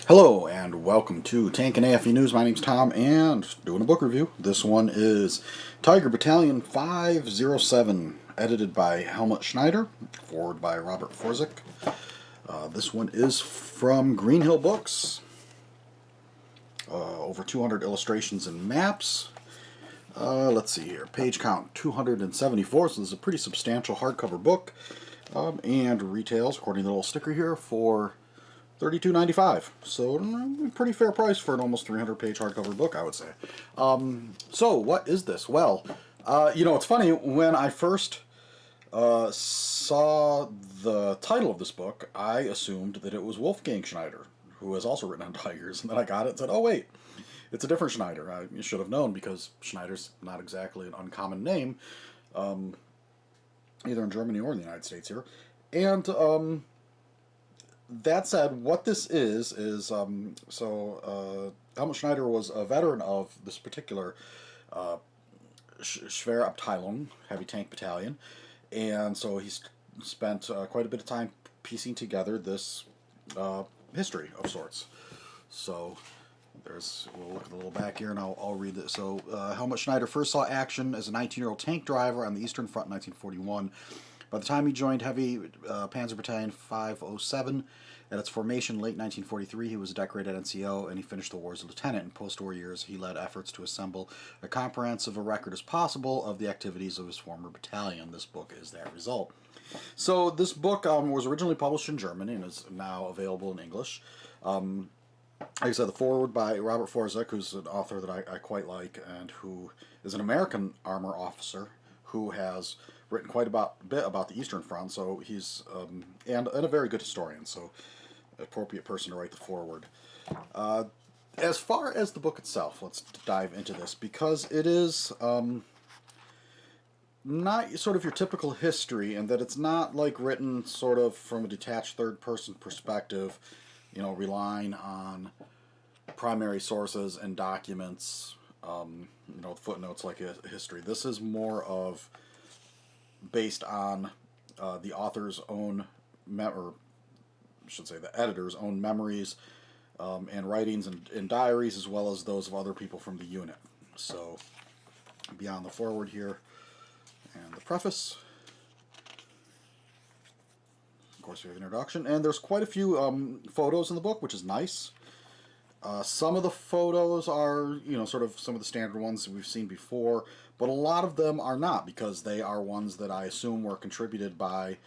Hello and welcome to Tank and AFE News. My name's Tom and doing a book review. This one is Tiger Battalion 507, edited by Helmut Schneider, forward by Robert Forzik. This one is from Green Hill Books. Over 200 illustrations and maps. Let's see here. Page count 274, so this is a pretty substantial hardcover book. And retails, according to the little sticker here, for $32.95. So pretty fair price for an almost 300-page hardcover book, I would say. So what is this? Well, it's funny. When I first saw the title of this book, I assumed that it was Wolfgang Schneider, who has also written on tigers. And then I got it and said, oh, wait, it's a different Schneider. I should have known because Schneider's not exactly an uncommon name, either in Germany or in the United States here. And that said, what this is Helmut Schneider was a veteran of this particular Schwere Abteilung, heavy tank battalion, and so he's spent quite a bit of time piecing together this history of sorts. So we'll look at the little back here and I'll read this. So Helmut Schneider first saw action as a 19-year-old tank driver on the Eastern Front in 1941. By the time he joined Heavy Panzer Battalion 507 at its formation late 1943, he was a decorated NCO and he finished the war as a lieutenant. In post-war years, he led efforts to assemble a comprehensive record as possible of the activities of his former battalion. This book is that result. So this book was originally published in German and is now available in English. Like I said, the foreword by Robert Forzik, who's an author that I quite like and who is an American armor officer who has written quite a bit about the Eastern Front, so he's and a very good historian, so appropriate person to write the foreword. As far as the book itself, let's dive into this, because it is not sort of your typical history, in that it's not like written sort of from a detached third-person perspective, relying on primary sources and documents, footnotes like a history. This is more of based on the author's own, or I should say the editor's own memories and writings and diaries, as well as those of other people from the unit. So beyond the foreword here and the preface, of course we have an introduction, and there's quite a few photos in the book, which is nice. Some of the photos are, sort of some of the standard ones that we've seen before, but a lot of them are not, because they are ones that I assume were contributed by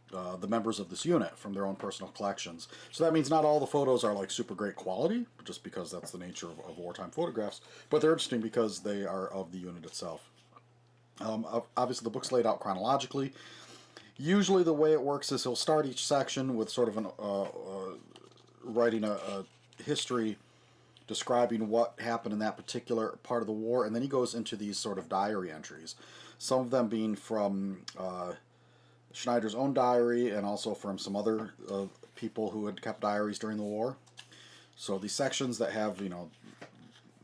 the members of this unit from their own personal collections. So that means not all the photos are like super great quality, just because that's the nature of wartime photographs, but they're interesting because they are of the unit itself. Obviously the book's laid out chronologically. Usually the way it works is he'll start each section with sort of an writing a history describing what happened in that particular part of the war, and then he goes into these sort of diary entries, some of them being from Schneider's own diary and also from some other people who had kept diaries during the war. So these sections that have,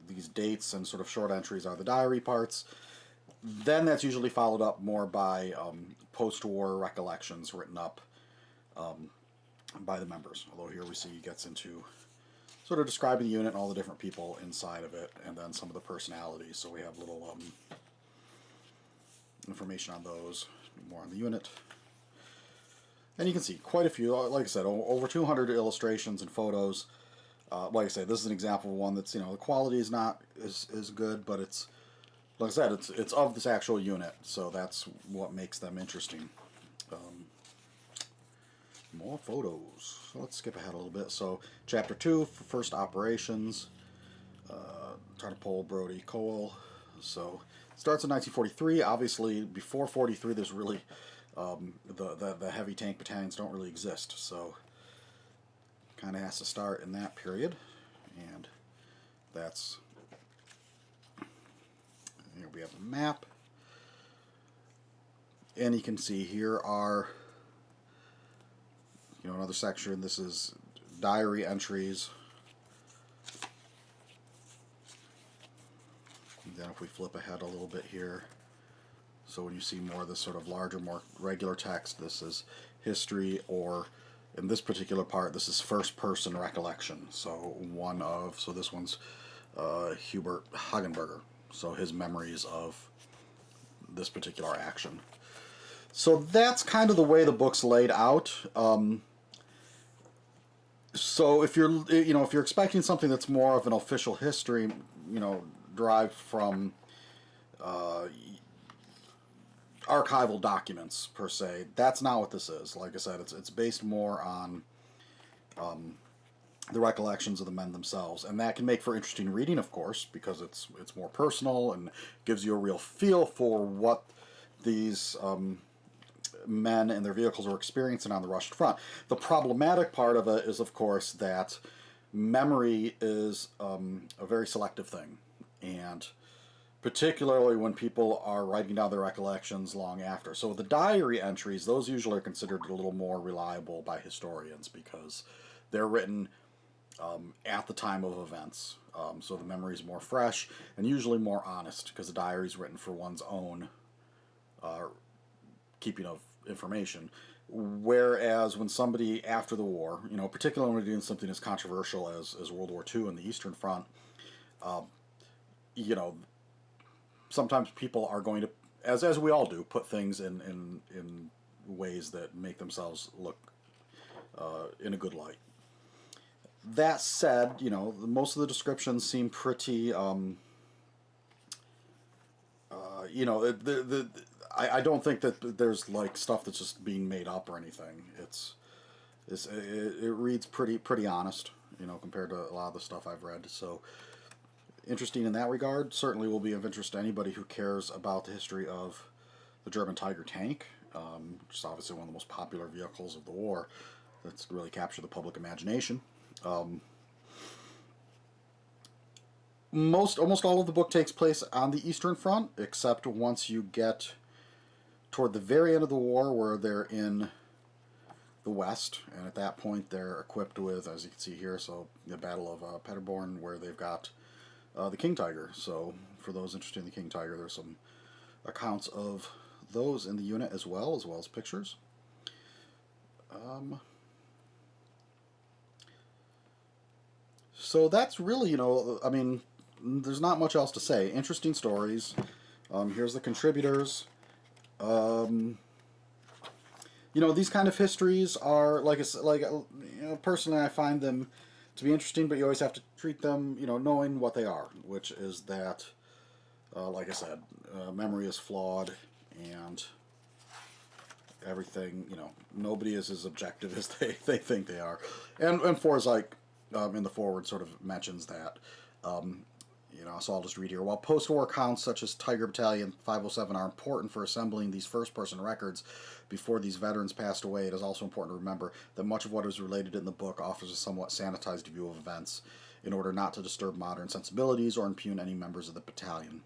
these dates and sort of short entries are the diary parts. Then that's usually followed up more by post-war recollections written up by the members, although here we see he gets into sort of describing the unit and all the different people inside of it, and then some of the personalities. So we have little information on those, more on the unit. And you can see quite a few, like I said, over 200 illustrations and photos. Like I said, this is an example of one that's, the quality is not as good, but it's, like I said, it's of this actual unit, so that's what makes them interesting. More photos. So let's skip ahead a little bit. So, Chapter 2, First Operations. Tarnopol, Brody, Cole. So, it starts in 1943. Obviously, before 43, there's really, the heavy tank battalions don't really exist. So, kind of has to start in that period. And that's, here we have the map. And you can see here are, another section. This is diary entries. And then if we flip ahead a little bit here, so when you see more of this sort of larger, more regular text, this is history or in this particular part, this is first-person recollection. So this one's Hubert Hagenberger. So his memories of this particular action. So that's kind of the way the book's laid out. So if you're expecting something that's more of an official history, derived from archival documents per se, that's not what this is. Like I said, it's based more on the recollections of the men themselves, and that can make for interesting reading, of course, because it's more personal and gives you a real feel for what these men and their vehicles were experiencing on the Russian front. The problematic part of it is, of course, that memory is a very selective thing, and particularly when people are writing down their recollections long after. So the diary entries, those usually are considered a little more reliable by historians because they're written at the time of events. So the memory is more fresh and usually more honest because the diary is written for one's own keeping of information. Whereas when somebody after the war, particularly when we're doing something as controversial as World War II and the Eastern Front, sometimes people are going to, as we all do, put things in ways that make themselves look in a good light. That said, most of the descriptions seem pretty, I don't think that there's like stuff that's just being made up or anything. It reads pretty honest, compared to a lot of the stuff I've read. So interesting in that regard. Certainly will be of interest to anybody who cares about the history of the German Tiger tank, which is obviously one of the most popular vehicles of the war. That's really captured the public imagination. Almost all of the book takes place on the Eastern Front, except once you get toward the very end of the war, where they're in the West, and at that point they're equipped with, as you can see here, so the Battle of Paderborn, where they've got the King Tiger. So for those interested in the King Tiger, there's some accounts of those in the unit as well as pictures. So that's really, there's not much else to say. Interesting stories. Here's the contributors. These kind of histories are, personally I find them to be interesting, but you always have to treat them, knowing what they are, which is that, like I said, memory is flawed, and everything, nobody is as objective as they think they are. And Forsyth, in the foreword, sort of mentions that. So I'll just read here. While post-war accounts such as Tiger Battalion 507 are important for assembling these first-person records before these veterans passed away, it is also important to remember that much of what is related in the book offers a somewhat sanitized view of events in order not to disturb modern sensibilities or impugn any members of the battalion.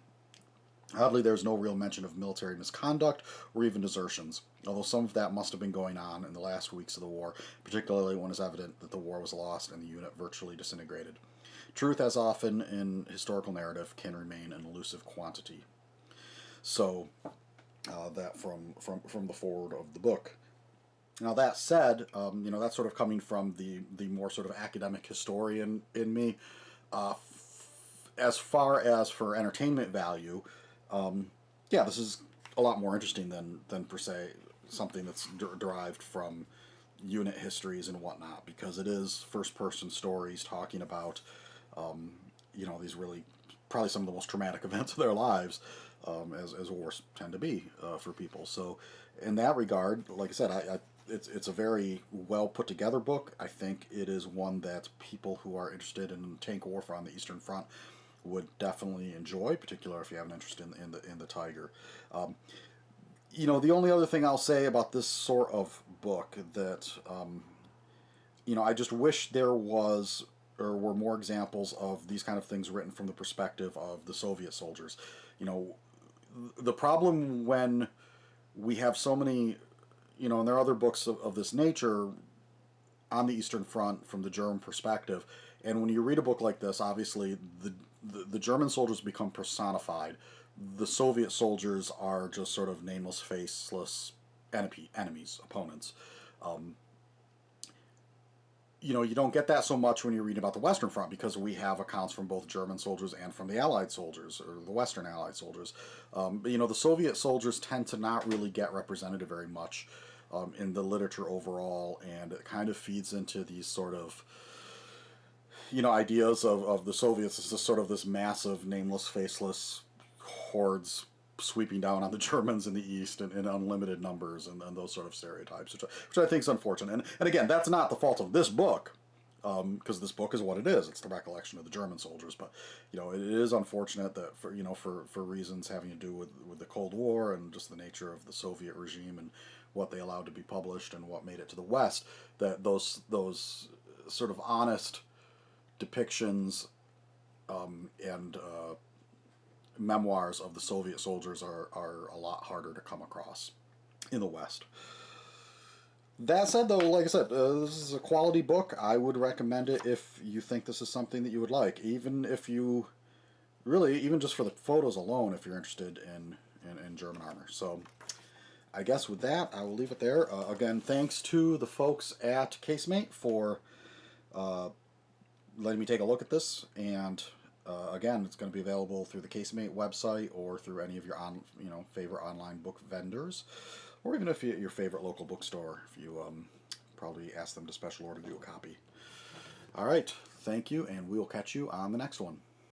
Oddly, there's no real mention of military misconduct or even desertions, although some of that must have been going on in the last weeks of the war, particularly when it's evident that the war was lost and the unit virtually disintegrated. Truth, as often in historical narrative, can remain an elusive quantity. So, that from the foreword of the book. Now that said, that's sort of coming from the more sort of academic historian in me. As far as for entertainment value, this is a lot more interesting than per se something that's derived from unit histories and whatnot, because it is first-person stories talking about these really probably some of the most traumatic events of their lives, as wars tend to be for people. So in that regard, like I said, it's a very well put together book. I think it is one that people who are interested in tank warfare on the Eastern Front would definitely enjoy, particularly if you have an interest in the Tiger. The only other thing I'll say about this sort of book that I just wish there was or were more examples of these kind of things written from the perspective of the Soviet soldiers. The problem when we have so many, and there are other books of this nature on the Eastern Front from the German perspective, and when you read a book like this, obviously the German soldiers become personified. The Soviet soldiers are just sort of nameless, faceless enemies, opponents. you don't get that so much when you're reading about the Western Front, because we have accounts from both German soldiers and from the Allied soldiers, or the Western Allied soldiers. But the Soviet soldiers tend to not really get represented very much in the literature overall, and it kind of feeds into these sort of ideas of the Soviets as just sort of this massive, nameless, faceless hordes sweeping down on the Germans in the East in unlimited numbers, and those sort of stereotypes, which I think is unfortunate. And again, that's not the fault of this book, because this book is what it is. It's the recollection of the German soldiers. But it is unfortunate that for reasons having to do with the Cold War and just the nature of the Soviet regime and what they allowed to be published and what made it to the West, that those sort of honest depictions and memoirs of the Soviet soldiers are a lot harder to come across in the West. That said, though, like I said, this is a quality book. I would recommend it if you think this is something that you would like, even if you even just for the photos alone, if you're interested in German armor. So I guess with that, I will leave it there. Again, thanks to the folks at Casemate for letting me take a look at this, and again, it's going to be available through the Casemate website or through any of your favorite online book vendors, or even if your favorite local bookstore, if you probably ask them to special order you a copy. All right, thank you, and we'll catch you on the next one.